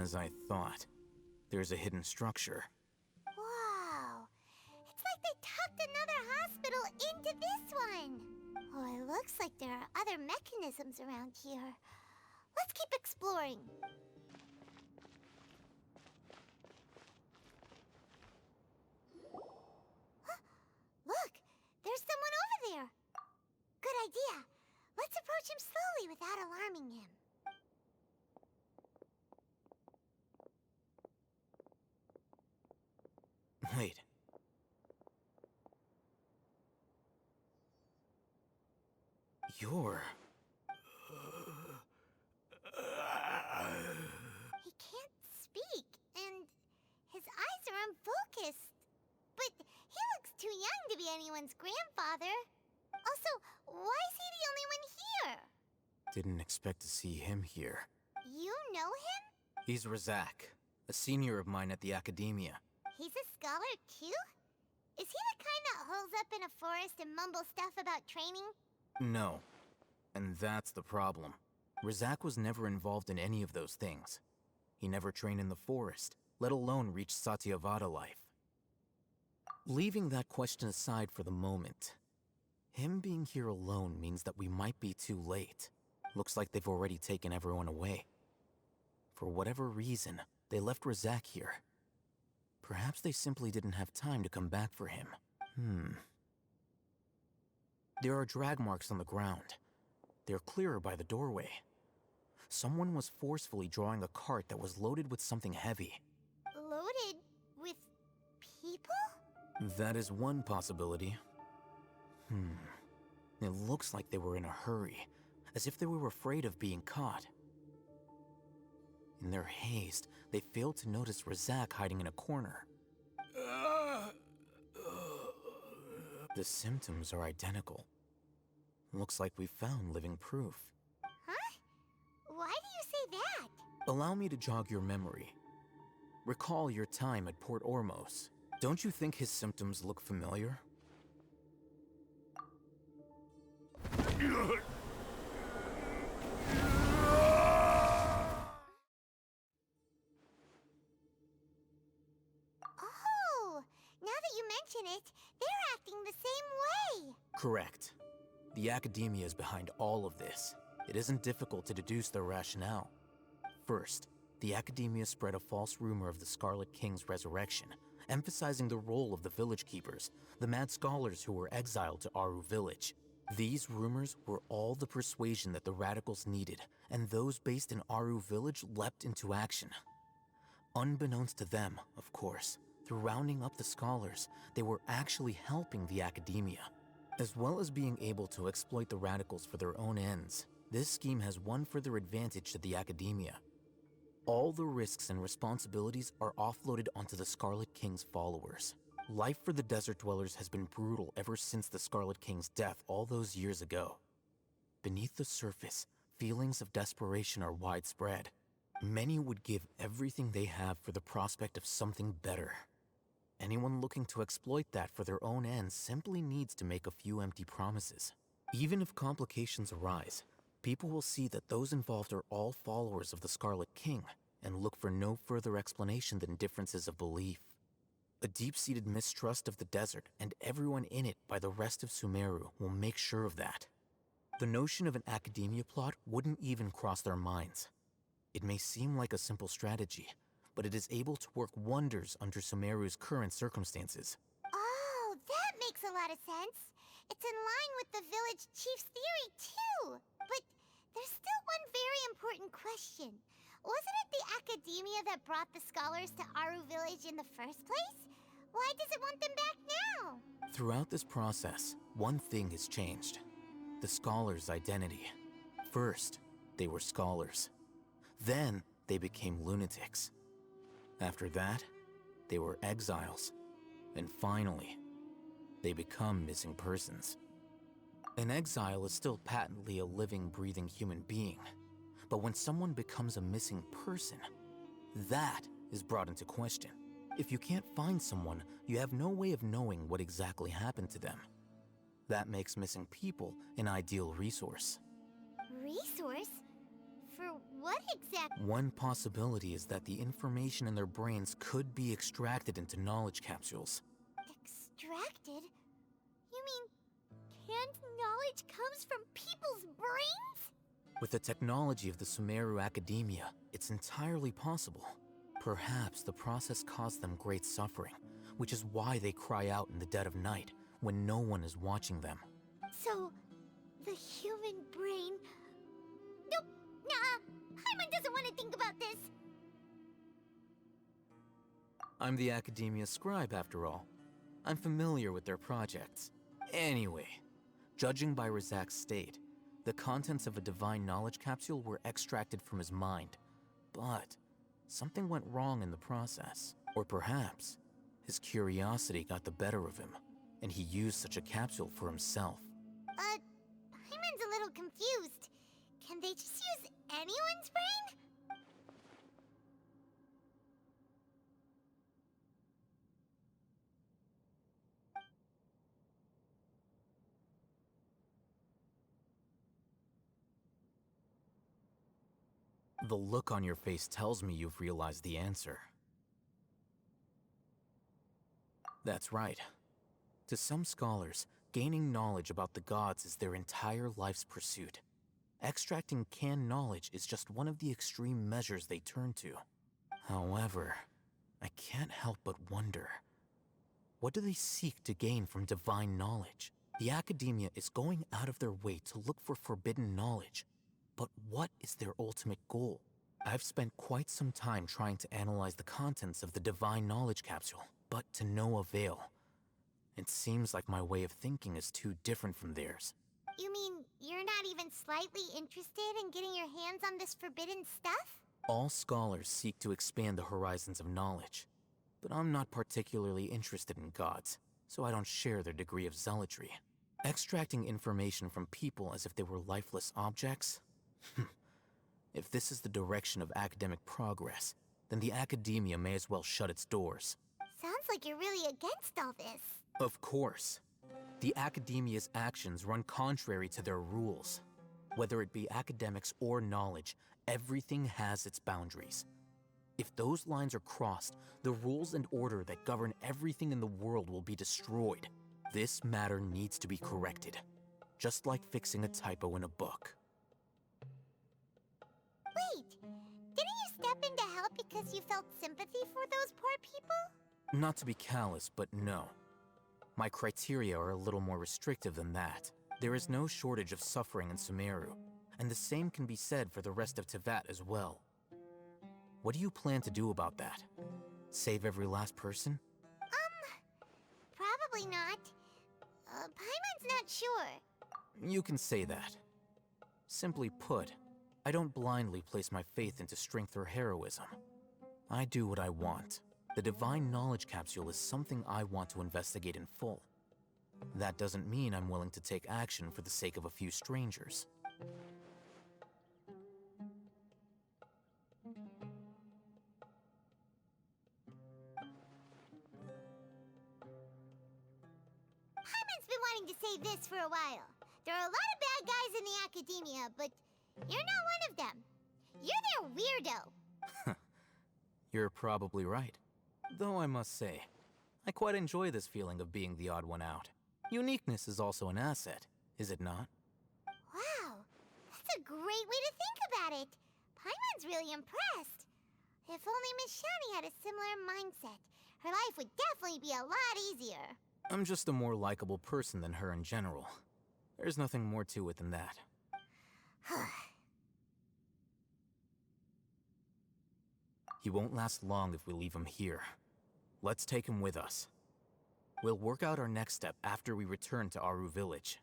As I thought. There's a hidden structure. Whoa! It's like they tucked another hospital into this one! Oh, it looks like there are other mechanisms around here. Let's keep exploring. Huh? Look! There's someone over there! Good idea. Let's approach him slowly without alarming him. Wait. You're... He can't speak, and his eyes are unfocused. But he looks too young to be anyone's grandfather. Also, why is he the only one here? Didn't expect to see him here. You know him? He's Razak, a senior of mine at the Akademiya. He's a scholar too? Is he the kind that holes up in a forest and mumbles stuff about training? No. And that's the problem. Razak was never involved in any of those things. He never trained in the forest, let alone reach Satyavada life. Leaving that question aside for the moment, him being here alone means that we might be too late. Looks like they've already taken everyone away. For whatever reason, they left Razak here. Perhaps they simply didn't have time to come back for him. There are drag marks on the ground. They're clearer by the doorway. Someone was forcefully drawing a cart that was loaded with something heavy. Loaded with people? That is one possibility. It looks like they were in a hurry, as if they were afraid of being caught. In their haste, they failed to notice Razak hiding in a corner. The symptoms are identical. Looks like we found living proof. Huh? Why do you say that? Allow me to jog your memory. Recall your time at Port Ormos. Don't you think his symptoms look familiar? Oh, now that you mention it, they're acting the same way. Correct. The Akademiya is behind all of this. It isn't difficult to deduce their rationale. First, the Akademiya spread a false rumor of the Scarlet King's resurrection, emphasizing the role of the village keepers, the mad scholars who were exiled to Aru village. These rumors were all the persuasion that the radicals needed, and those based in Aru village leapt into action. Unbeknownst to them, of course, through rounding up the scholars, they were actually helping the Akademiya. As well as being able to exploit the radicals for their own ends, this scheme has one further advantage to the Akademiya. All the risks and responsibilities are offloaded onto the Scarlet King's followers. Life for the desert dwellers has been brutal ever since the Scarlet King's death all those years ago. Beneath the surface, feelings of desperation are widespread. Many would give everything they have for the prospect of something better. Anyone looking to exploit that for their own ends simply needs to make a few empty promises. Even if complications arise, people will see that those involved are all followers of the Scarlet King and look for no further explanation than differences of belief. A deep-seated mistrust of the desert and everyone in it by the rest of Sumeru will make sure of that. The notion of an Akademiya plot wouldn't even cross their minds. It may seem like a simple strategy, but it is able to work wonders under Sumeru's current circumstances. Oh, that makes a lot of sense. It's in line with the village chief's theory, too. But there's still one very important question. Wasn't it the Akademiya that brought the scholars to Aru village in the first place? Why does it want them back now? Throughout this process, one thing has changed. The scholars' identity. First, they were scholars. Then, they became lunatics. After that, they were exiles. And finally, they become missing persons. An exile is still patently a living, breathing human being. But when someone becomes a missing person, that is brought into question. If you can't find someone, you have no way of knowing what exactly happened to them. That makes missing people an ideal resource. Resource? For What exactly? One possibility is that the information in their brains could be extracted into knowledge capsules. Extracted? You mean canned knowledge comes from people's brains? With the technology of the Sumeru Akademiya, it's entirely possible. Perhaps the process caused them great suffering, which is why they cry out in the dead of night, when no one is watching them. So, the human brain... Nope, nah, Paimon doesn't want to think about this. I'm the Akademiya scribe, after all. I'm familiar with their projects. Anyway, judging by Razak's state, the contents of a divine knowledge capsule were extracted from his mind. But something went wrong in the process. Or perhaps his curiosity got the better of him, and he used such a capsule for himself. Paimon's a little confused. Can they just use anyone's brain? The look on your face tells me you've realized the answer. That's right. To some scholars, gaining knowledge about the gods is their entire life's pursuit. Extracting canned knowledge is just one of the extreme measures they turn to. However, I can't help but wonder, what do they seek to gain from divine knowledge? The Akademiya is going out of their way to look for forbidden knowledge. But what is their ultimate goal? I've spent quite some time trying to analyze the contents of the divine knowledge capsule, but to no avail. It seems like my way of thinking is too different from theirs. You mean you're not even slightly interested in getting your hands on this forbidden stuff? All scholars seek to expand the horizons of knowledge, but I'm not particularly interested in gods, so I don't share their degree of zealotry. Extracting information from people as if they were lifeless objects? If this is the direction of academic progress, then the Akademiya may as well shut its doors. Sounds like you're really against all this. Of course. The Akademiya's actions run contrary to their rules. Whether it be academics or knowledge, everything has its boundaries. If those lines are crossed, the rules and order that govern everything in the world will be destroyed. This matter needs to be corrected, just like fixing a typo in a book. Wait, didn't you step in to help because you felt sympathy for those poor people? Not to be callous, but no. My criteria are a little more restrictive than that. There is no shortage of suffering in Sumeru, and the same can be said for the rest of Teyvat as well. What do you plan to do about that? Save every last person? Probably not. Paimon's not sure. You can say that. Simply put, I don't blindly place my faith into strength or heroism. I do what I want. The divine knowledge capsule is something I want to investigate in full. That doesn't mean I'm willing to take action for the sake of a few strangers. Paimon's been wanting to say this for a while. There are a lot of bad guys in the Akademiya, but you're not one of them. You're their weirdo. You're probably right. Though I must say, I quite enjoy this feeling of being the odd one out. Uniqueness is also an asset, is it not? Wow, that's a great way to think about it. Paimon's really impressed. If only Miss Shani had a similar mindset, her life would definitely be a lot easier. I'm just a more likable person than her in general. There's nothing more to it than that. He won't last long if we leave him here. Let's take him with us. We'll work out our next step after we return to Aru Village.